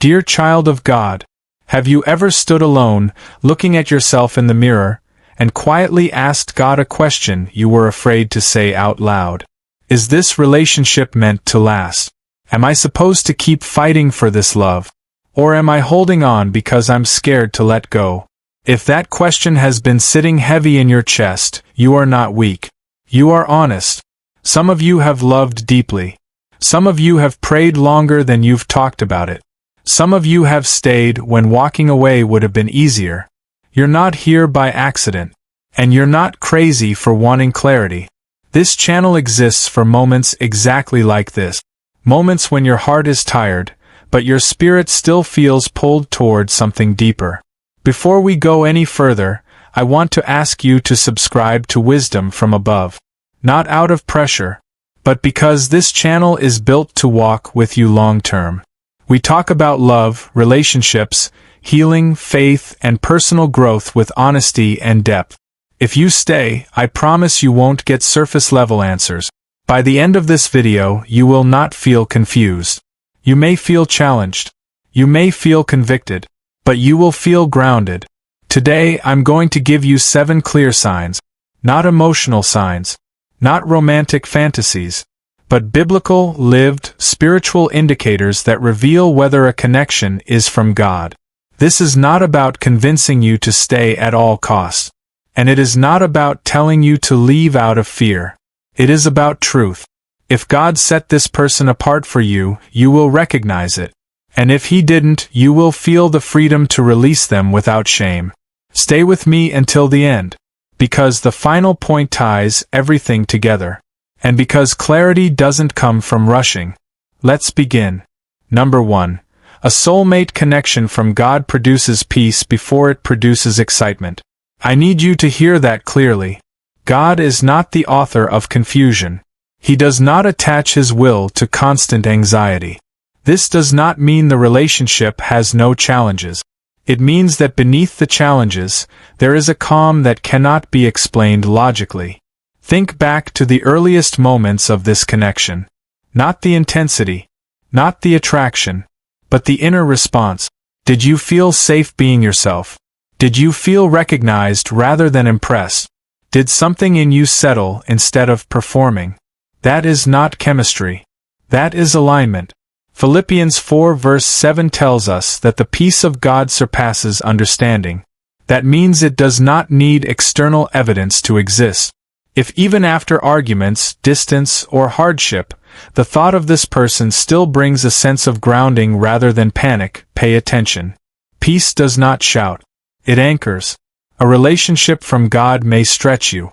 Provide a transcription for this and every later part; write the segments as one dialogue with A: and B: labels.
A: Dear child of God, have you ever stood alone, looking at yourself in the mirror, and quietly asked God a question you were afraid to say out loud? Is this relationship meant to last? Am I supposed to keep fighting for this love? Or am I holding on because I'm scared to let go? If that question has been sitting heavy in your chest, you are not weak. You are honest. Some of you have loved deeply. Some of you have prayed longer than you've talked about it. Some of you have stayed when walking away would have been easier. You're not here by accident. And you're not crazy for wanting clarity. This channel exists for moments exactly like this. Moments when your heart is tired, but your spirit still feels pulled toward something deeper. Before we go any further, I want to ask you to subscribe to Wisdom from Above. Not out of pressure, but because this channel is built to walk with you long term. We talk about love, relationships, healing, faith, and personal growth with honesty and depth. If you stay, I promise you won't get surface-level answers. By the end of this video, you will not feel confused. You may feel challenged. You may feel convicted. But you will feel grounded. Today, I'm going to give you 7 clear signs. Not emotional signs. Not romantic fantasies. But biblical, lived, spiritual indicators that reveal whether a connection is from God. This is not about convincing you to stay at all costs. And it is not about telling you to leave out of fear. It is about truth. If God set this person apart for you, you will recognize it. And if He didn't, you will feel the freedom to release them without shame. Stay with me until the end. Because the final point ties everything together. And because clarity doesn't come from rushing. Let's begin. Number 1. A soulmate connection from God produces peace before it produces excitement. I need you to hear that clearly. God is not the author of confusion. He does not attach His will to constant anxiety. This does not mean the relationship has no challenges. It means that beneath the challenges, there is a calm that cannot be explained logically. Think back to the earliest moments of this connection. Not the intensity, not the attraction, but the inner response. Did you feel safe being yourself? Did you feel recognized rather than impressed? Did something in you settle instead of performing? That is not chemistry. That is alignment. Philippians 4 verse 7 tells us that the peace of God surpasses understanding. That means it does not need external evidence to exist. If even after arguments, distance, or hardship, the thought of this person still brings a sense of grounding rather than panic, pay attention. Peace does not shout. It anchors. A relationship from God may stretch you,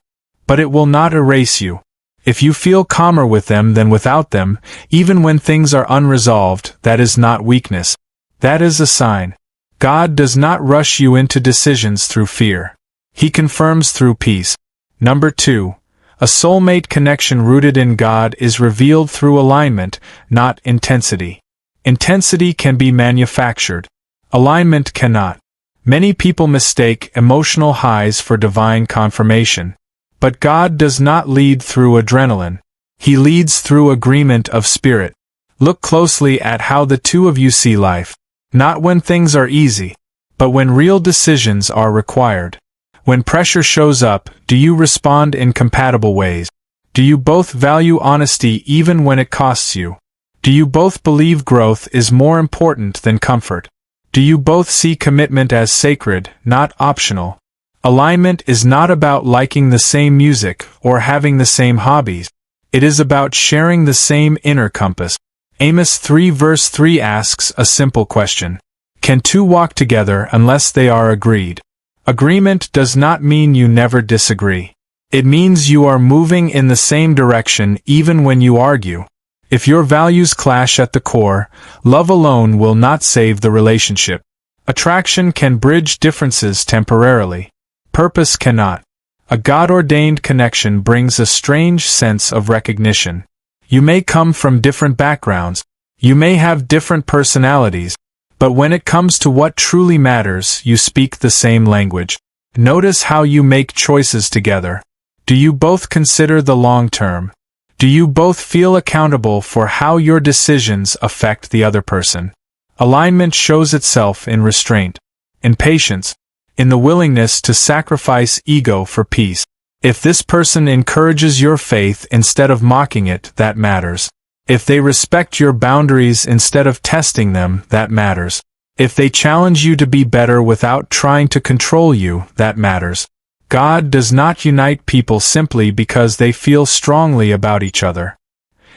A: but it will not erase you. If you feel calmer with them than without them, even when things are unresolved, that is not weakness. That is a sign. God does not rush you into decisions through fear. He confirms through peace. Number 2. A soulmate connection rooted in God is revealed through alignment, not intensity. Intensity can be manufactured. Alignment cannot. Many people mistake emotional highs for divine confirmation. But God does not lead through adrenaline. He leads through agreement of spirit. Look closely at how the two of you see life. Not when things are easy, but when real decisions are required. When pressure shows up, do you respond in compatible ways? Do you both value honesty even when it costs you? Do you both believe growth is more important than comfort? Do you both see commitment as sacred, not optional? Alignment is not about liking the same music or having the same hobbies. It is about sharing the same inner compass. Amos 3 verse 3 asks a simple question. Can two walk together unless they are agreed? Agreement does not mean you never disagree. It means you are moving in the same direction even when you argue. If your values clash at the core, love alone will not save the relationship. Attraction can bridge differences temporarily. Purpose cannot. A God-ordained connection brings a strange sense of recognition. You may come from different backgrounds. You may have different personalities. But when it comes to what truly matters, you speak the same language. Notice how you make choices together. Do you both consider the long term? Do you both feel accountable for how your decisions affect the other person? Alignment shows itself in restraint, in patience, in the willingness to sacrifice ego for peace. If this person encourages your faith instead of mocking it, that matters. If they respect your boundaries instead of testing them, that matters. If they challenge you to be better without trying to control you, that matters. God does not unite people simply because they feel strongly about each other.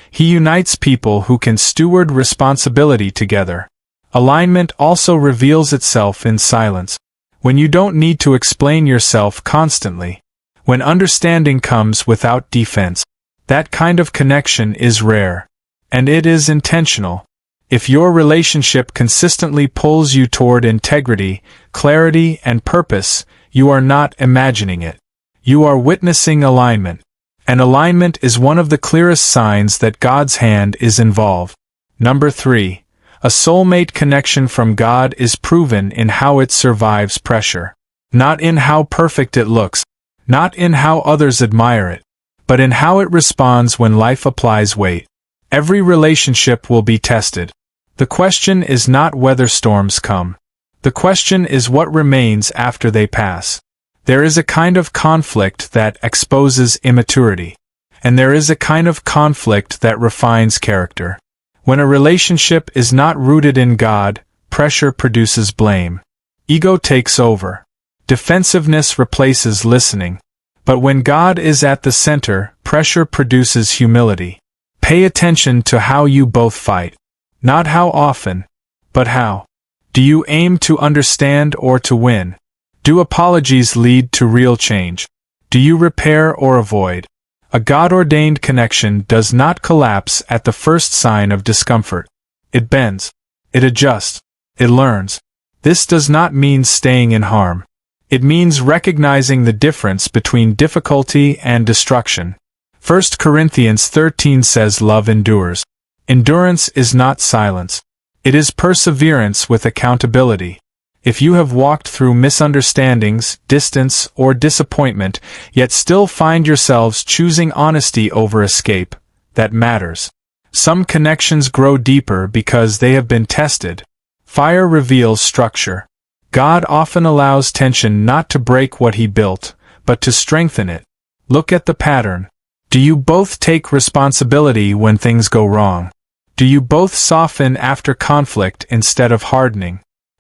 A: He unites people who can steward responsibility together. Alignment also reveals itself in silence. When you don't need to explain yourself constantly. When understanding comes without defense. That kind of connection is rare. And it is intentional. If your relationship consistently pulls you toward integrity, clarity, and purpose, you are not imagining it. You are witnessing alignment. And alignment is one of the clearest signs that God's hand is involved. Number 3. A soulmate connection from God is proven in how it survives pressure. Not in how perfect it looks, not in how others admire it, but in how it responds when life applies weight. Every relationship will be tested. The question is not whether storms come. The question is what remains after they pass. There is a kind of conflict that exposes immaturity. And there is a kind of conflict that refines character. When a relationship is not rooted in God, pressure produces blame. Ego takes over. Defensiveness replaces listening. But when God is at the center, pressure produces humility. Pay attention to how you both fight. Not how often, but how. Do you aim to understand or to win? Do apologies lead to real change? Do you repair or avoid? A God-ordained connection does not collapse at the first sign of discomfort. It bends. It adjusts. It learns. This does not mean staying in harm. It means recognizing the difference between difficulty and destruction. 1 Corinthians 13 says love endures. Endurance is not silence. It is perseverance with accountability. If you have walked through misunderstandings, distance, or disappointment, yet still find yourselves choosing honesty over escape, that matters. Some connections grow deeper because they have been tested. Fire reveals structure. God often allows tension not to break what He built, but to strengthen it. Look at the pattern. Do you both take responsibility when things go wrong? Do you both soften after conflict instead of hardening?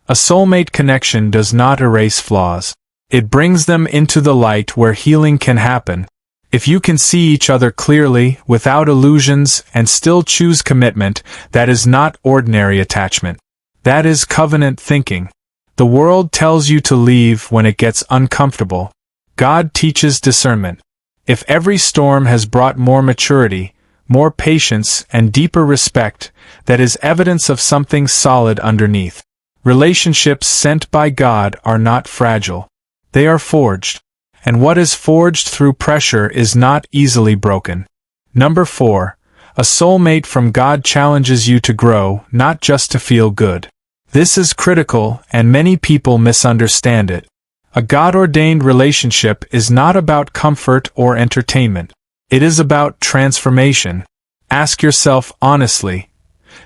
A: A soulmate connection does not erase flaws. It brings them into the light where healing can happen. If you can see each other clearly, without illusions, and still choose commitment, that is not ordinary attachment. That is covenant thinking. The world tells you to leave when it gets uncomfortable. God teaches discernment. If every storm has brought more maturity, more patience, and deeper respect, that is evidence of something solid underneath. Relationships sent by God are not fragile. They are forged. And what is forged through pressure is not easily broken. Number 4. A soulmate from God challenges you to grow, not just to feel good. This is critical, and many people misunderstand it. A God-ordained relationship is not about comfort or entertainment. It is about transformation. Ask yourself honestly,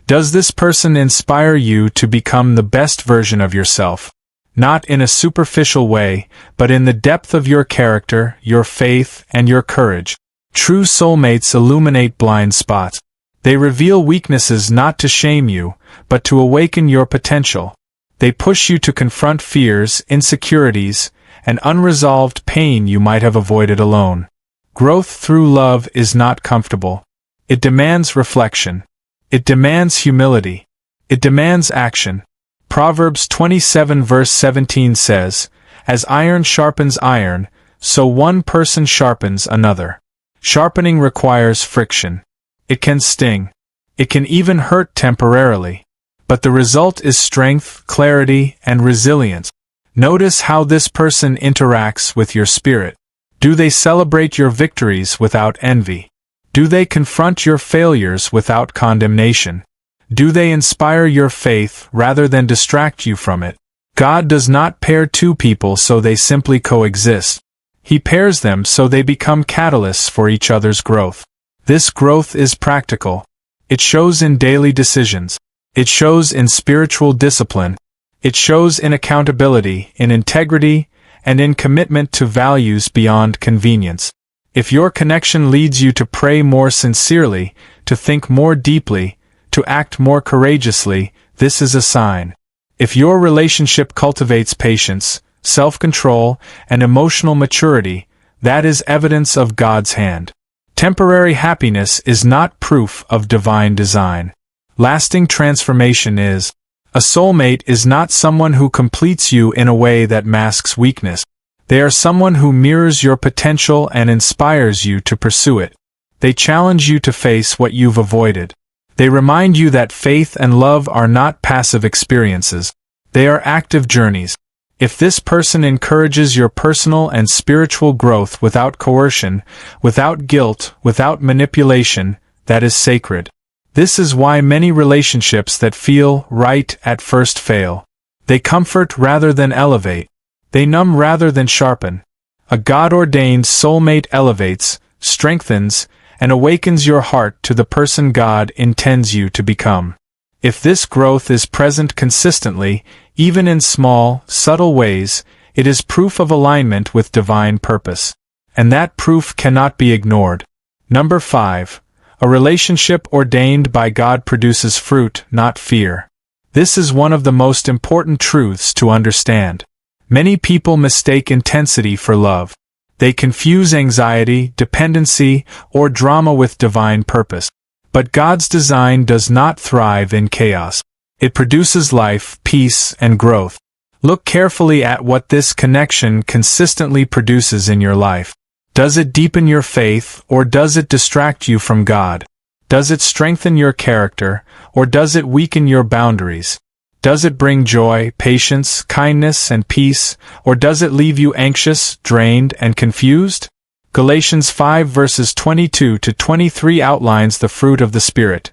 A: does this person inspire you to become the best version of yourself? Not in a superficial way, but in the depth of your character, your faith, and your courage. True soulmates illuminate blind spots. They reveal weaknesses not to shame you, but to awaken your potential. They push you to confront fears, insecurities, and unresolved pain you might have avoided alone. Growth through love is not comfortable. It demands reflection. It demands humility. It demands action. Proverbs 27 verse 17 says, "As iron sharpens iron, so one person sharpens another." Sharpening requires friction. It can sting. It can even hurt temporarily. But the result is strength, clarity, and resilience. Notice how this person interacts with your spirit. Do they celebrate your victories without envy? Do they confront your failures without condemnation? Do they inspire your faith rather than distract you from it? God does not pair two people so they simply coexist. He pairs them so they become catalysts for each other's growth. This growth is practical. It shows in daily decisions. It shows in spiritual discipline. It shows in accountability, in integrity, and in commitment to values beyond convenience. If your connection leads you to pray more sincerely, to think more deeply, to act more courageously, this is a sign. If your relationship cultivates patience, self-control, and emotional maturity, that is evidence of God's hand. Temporary happiness is not proof of divine design. Lasting transformation is. A soulmate is not someone who completes you in a way that masks weakness. They are someone who mirrors your potential and inspires you to pursue it. They challenge you to face what you've avoided. They remind you that faith and love are not passive experiences. They are active journeys. If this person encourages your personal and spiritual growth without coercion, without guilt, without manipulation, that is sacred. This is why many relationships that feel right at first fail. They comfort rather than elevate. They numb rather than sharpen. A God-ordained soulmate elevates, strengthens, and awakens your heart to the person God intends you to become. If this growth is present consistently, even in small, subtle ways, it is proof of alignment with divine purpose. And that proof cannot be ignored. Number 5. A relationship ordained by God produces fruit, not fear. This is one of the most important truths to understand. Many people mistake intensity for love. They confuse anxiety, dependency, or drama with divine purpose. But God's design does not thrive in chaos. It produces life, peace, and growth. Look carefully at what this connection consistently produces in your life. Does it deepen your faith, or does it distract you from God? Does it strengthen your character, or does it weaken your boundaries? Does it bring joy, patience, kindness, and peace, or does it leave you anxious, drained, and confused? Galatians 5 verses 22 to 23 outlines the fruit of the Spirit.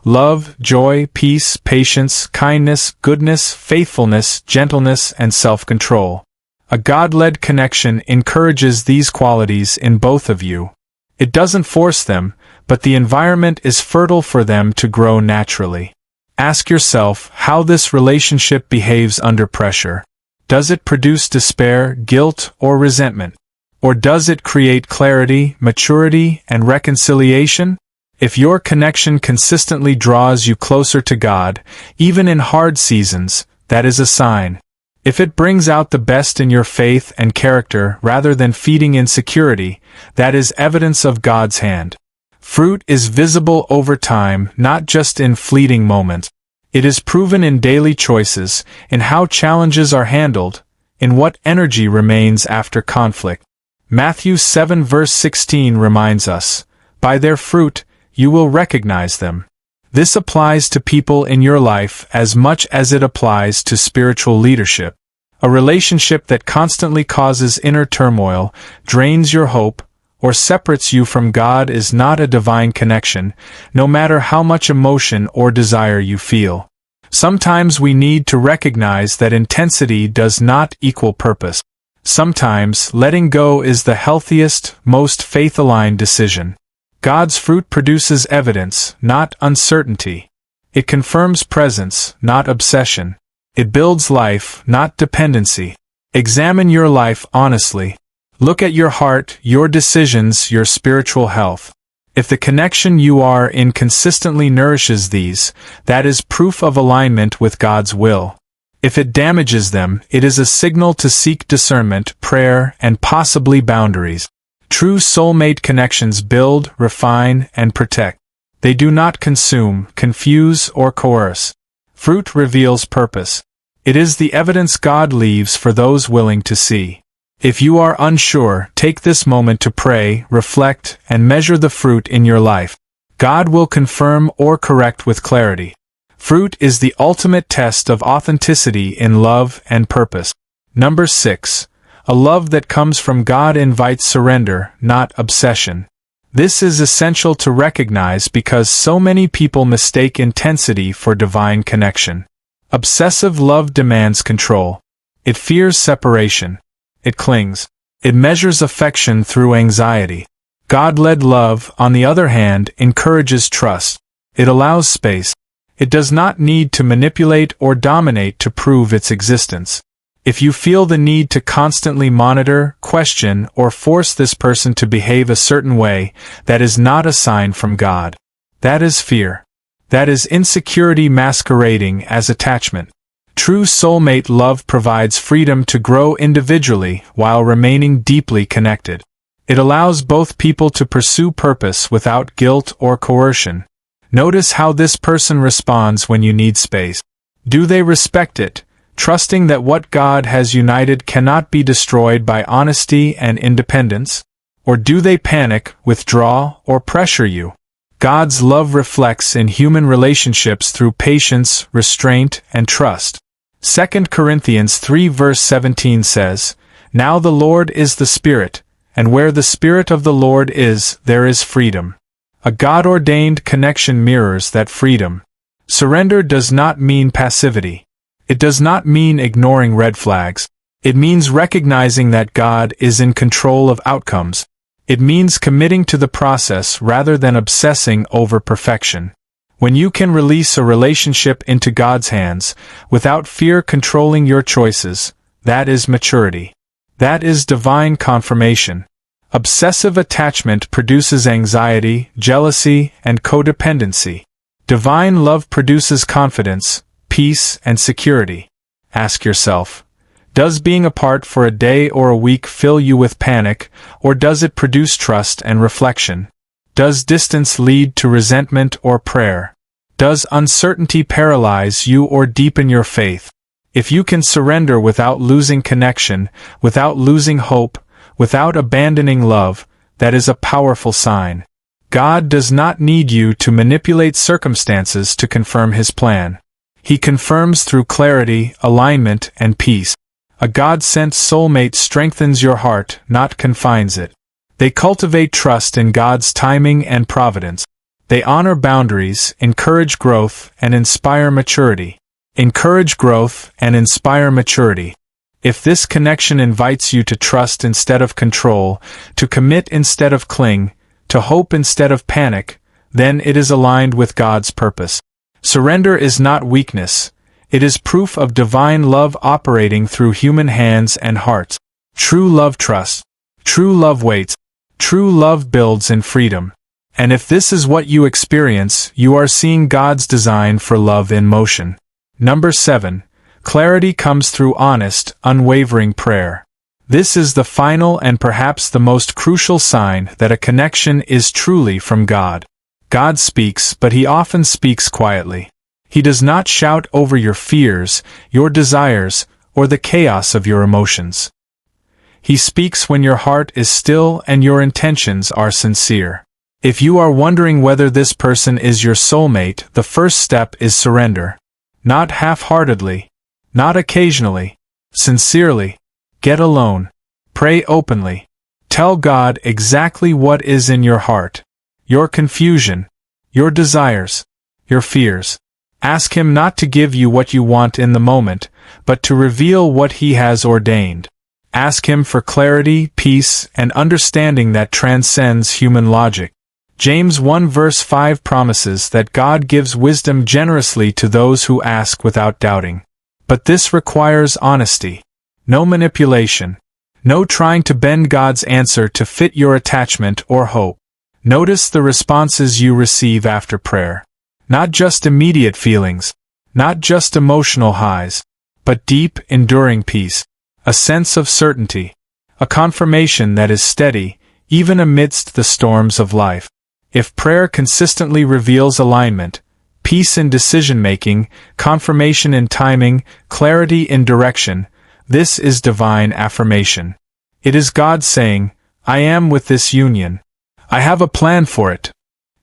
A: Love, joy, peace, patience, kindness, goodness, faithfulness, gentleness, and self-control. A God-led connection encourages these qualities in both of you. It doesn't force them, but the environment is fertile for them to grow naturally. Ask yourself how this relationship behaves under pressure. Does it produce despair, guilt, or resentment? Or does it create clarity, maturity, and reconciliation? If your connection consistently draws you closer to God, even in hard seasons, that is a sign. If it brings out the best in your faith and character rather than feeding insecurity, that is evidence of God's hand. Fruit is visible over time, not just in fleeting moments. It is proven in daily choices, in how challenges are handled, in what energy remains after conflict. Matthew 7 verse 16 reminds us, "By their fruit, you will recognize them." This applies to people in your life as much as it applies to spiritual leadership. A relationship that constantly causes inner turmoil, drains your hope, or separates you from God is not a divine connection, no matter how much emotion or desire you feel. Sometimes we need to recognize that intensity does not equal purpose. Sometimes letting go is the healthiest, most faith-aligned decision. God's fruit produces evidence, not uncertainty. It confirms presence, not obsession. It builds life, not dependency. Examine your life honestly. Look at your heart, your decisions, your spiritual health. If the connection you are in consistently nourishes these, that is proof of alignment with God's will. If it damages them, it is a signal to seek discernment, prayer, and possibly boundaries. True soulmate connections build, refine, and protect. They do not consume, confuse, or coerce. Fruit reveals purpose. It is the evidence God leaves for those willing to see. If you are unsure, take this moment to pray, reflect, and measure the fruit in your life. God will confirm or correct with clarity. Fruit is the ultimate test of authenticity in love and purpose. Number 6. A love that comes from God invites surrender, not obsession. This is essential to recognize because so many people mistake intensity for divine connection. Obsessive love demands control. It fears separation. It clings. It measures affection through anxiety. God-led love, on the other hand, encourages trust. It allows space. It does not need to manipulate or dominate to prove its existence. If you feel the need to constantly monitor, question, or force this person to behave a certain way, that is not a sign from God. That is fear. That is insecurity masquerading as attachment. True soulmate love provides freedom to grow individually while remaining deeply connected. It allows both people to pursue purpose without guilt or coercion. Notice how this person responds when you need space. Do they respect it, trusting that what God has united cannot be destroyed by honesty and independence? Or do they panic, withdraw, or pressure you? God's love reflects in human relationships through patience, restraint, and trust. 2 Corinthians 3 verse 17 says, "Now the Lord is the Spirit, and where the Spirit of the Lord is, there is freedom." A God-ordained connection mirrors that freedom. Surrender does not mean passivity. It does not mean ignoring red flags. It means recognizing that God is in control of outcomes. It means committing to the process rather than obsessing over perfection. When you can release a relationship into God's hands, without fear controlling your choices, that is maturity. That is divine confirmation. Obsessive attachment produces anxiety, jealousy, and codependency. Divine love produces confidence, peace, and security. Ask yourself, does being apart for a day or a week fill you with panic, or does it produce trust and reflection? Does distance lead to resentment or prayer? Does uncertainty paralyze you or deepen your faith? If you can surrender without losing connection, without losing hope, without abandoning love, that is a powerful sign. God does not need you to manipulate circumstances to confirm His plan. He confirms through clarity, alignment, and peace. A God-sent soulmate strengthens your heart, not confines it. They cultivate trust in God's timing and providence. They honor boundaries, encourage growth, and inspire maturity. Encourage growth and inspire maturity. If this connection invites you to trust instead of control, to commit instead of cling, to hope instead of panic, then it is aligned with God's purpose. Surrender is not weakness. It is proof of divine love operating through human hands and hearts. True love trusts. True love waits. True love builds in freedom. And if this is what you experience, you are seeing God's design for love in motion. Number 7. Clarity comes through honest, unwavering prayer. This is the final and perhaps the most crucial sign that a connection is truly from God. God speaks, but He often speaks quietly. He does not shout over your fears, your desires, or the chaos of your emotions. He speaks when your heart is still and your intentions are sincere. If you are wondering whether this person is your soulmate, the first step is surrender. Not half-heartedly. Not occasionally. Sincerely. Get alone. Pray openly. Tell God exactly what is in your heart. Your confusion. Your desires. Your fears. Ask Him not to give you what you want in the moment, but to reveal what He has ordained. Ask Him for clarity, peace, and understanding that transcends human logic. James 1 verse 5 promises that God gives wisdom generously to those who ask without doubting. But this requires honesty. No manipulation. No trying to bend God's answer to fit your attachment or hope. Notice the responses you receive after prayer. Not just immediate feelings. Not just emotional highs. But deep, enduring peace. A sense of certainty. A confirmation that is steady, even amidst the storms of life. If prayer consistently reveals alignment, peace in decision-making, confirmation in timing, clarity in direction, this is divine affirmation. It is God saying, I am with this union. I have a plan for it.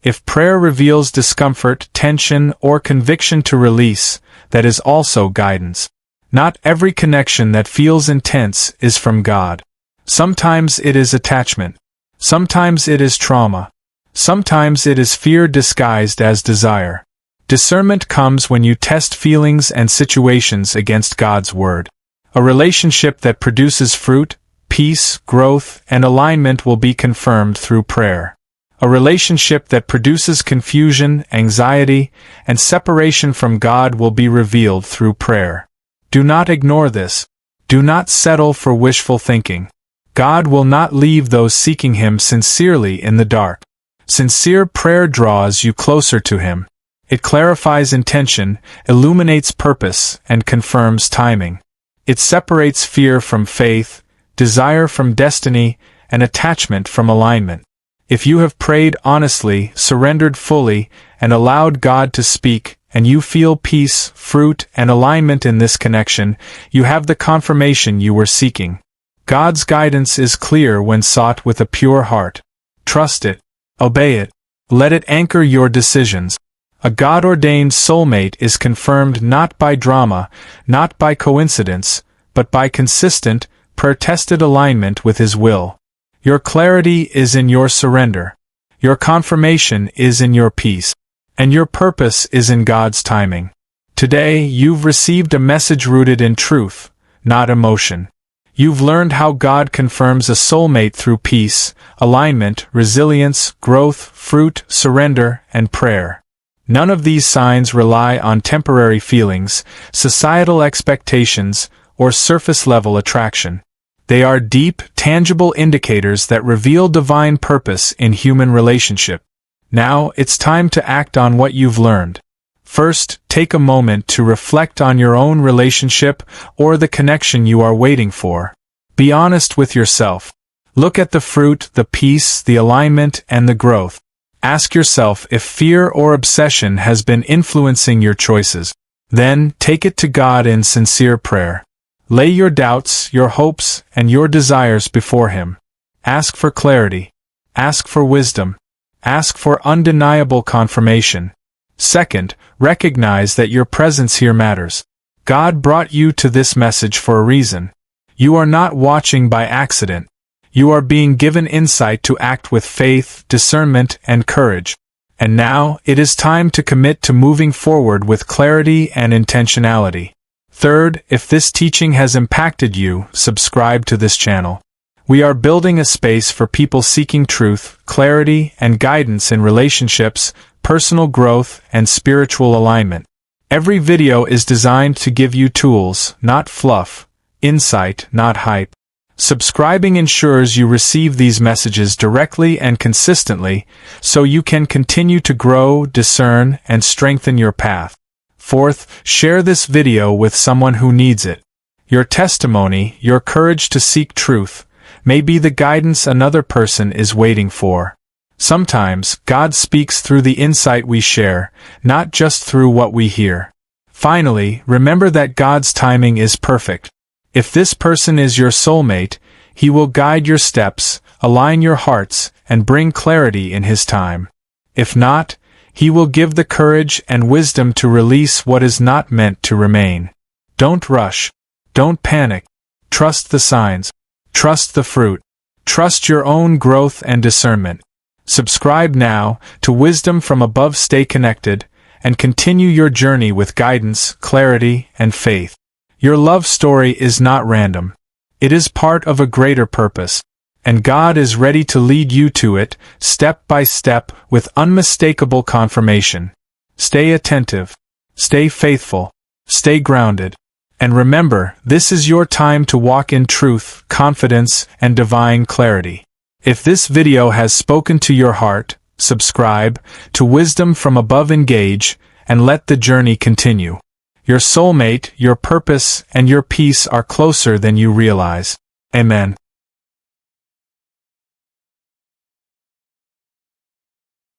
A: If prayer reveals discomfort, tension, or conviction to release, that is also guidance. Not every connection that feels intense is from God. Sometimes it is attachment. Sometimes it is trauma. Sometimes it is fear disguised as desire. Discernment comes when you test feelings and situations against God's word. A relationship that produces fruit, peace, growth, and alignment will be confirmed through prayer. A relationship that produces confusion, anxiety, and separation from God will be revealed through prayer. Do not ignore this. Do not settle for wishful thinking. God will not leave those seeking Him sincerely in the dark. Sincere prayer draws you closer to Him. It clarifies intention, illuminates purpose, and confirms timing. It separates fear from faith, desire from destiny, and attachment from alignment. If you have prayed honestly, surrendered fully, and allowed God to speak, and you feel peace, fruit, and alignment in this connection, you have the confirmation you were seeking. God's guidance is clear when sought with a pure heart. Trust it. Obey it. Let it anchor your decisions. A God-ordained soulmate is confirmed not by drama, not by coincidence, but by consistent, prayer-tested alignment with His will. Your clarity is in your surrender. Your confirmation is in your peace. And your purpose is in God's timing. Today, you've received a message rooted in truth, not emotion. You've learned how God confirms a soulmate through peace, alignment, resilience, growth, fruit, surrender, and prayer. None of these signs rely on temporary feelings, societal expectations, or surface-level attraction. They are deep, tangible indicators that reveal divine purpose in human relationship. Now, it's time to act on what you've learned. First, take a moment to reflect on your own relationship or the connection you are waiting for. Be honest with yourself. Look at the fruit, the peace, the alignment, and the growth. Ask yourself if fear or obsession has been influencing your choices. Then, take it to God in sincere prayer. Lay your doubts, your hopes, and your desires before Him. Ask for clarity. Ask for wisdom. Ask for undeniable confirmation. Second, recognize that your presence here matters. God brought you to this message for a reason. You are not watching by accident. You are being given insight to act with faith, discernment, and courage. And now, it is time to commit to moving forward with clarity and intentionality. Third, if this teaching has impacted you, subscribe to this channel. We are building a space for people seeking truth, clarity, and guidance in relationships, personal growth, and spiritual alignment. Every video is designed to give you tools, not fluff, insight, not hype. Subscribing ensures you receive these messages directly and consistently, so you can continue to grow, discern, and strengthen your path. Fourth, share this video with someone who needs it. Your testimony, your courage to seek truth, may be the guidance another person is waiting for. Sometimes, God speaks through the insight we share, not just through what we hear. Finally, remember that God's timing is perfect. If this person is your soulmate, He will guide your steps, align your hearts, and bring clarity in His time. If not, He will give the courage and wisdom to release what is not meant to remain. Don't rush. Don't panic. Trust the signs. Trust the fruit. Trust your own growth and discernment. Subscribe now to Wisdom from Above. Stay connected, and continue your journey with guidance, clarity, and faith. Your love story is not random. It is part of a greater purpose, and God is ready to lead you to it, step by step, with unmistakable confirmation. Stay attentive. Stay faithful. Stay grounded. And remember, this is your time to walk in truth, confidence, and divine clarity. If this video has spoken to your heart, subscribe to Wisdom from Above. Engage, and let the journey continue. Your soulmate, your purpose, and your peace are closer than you realize. Amen.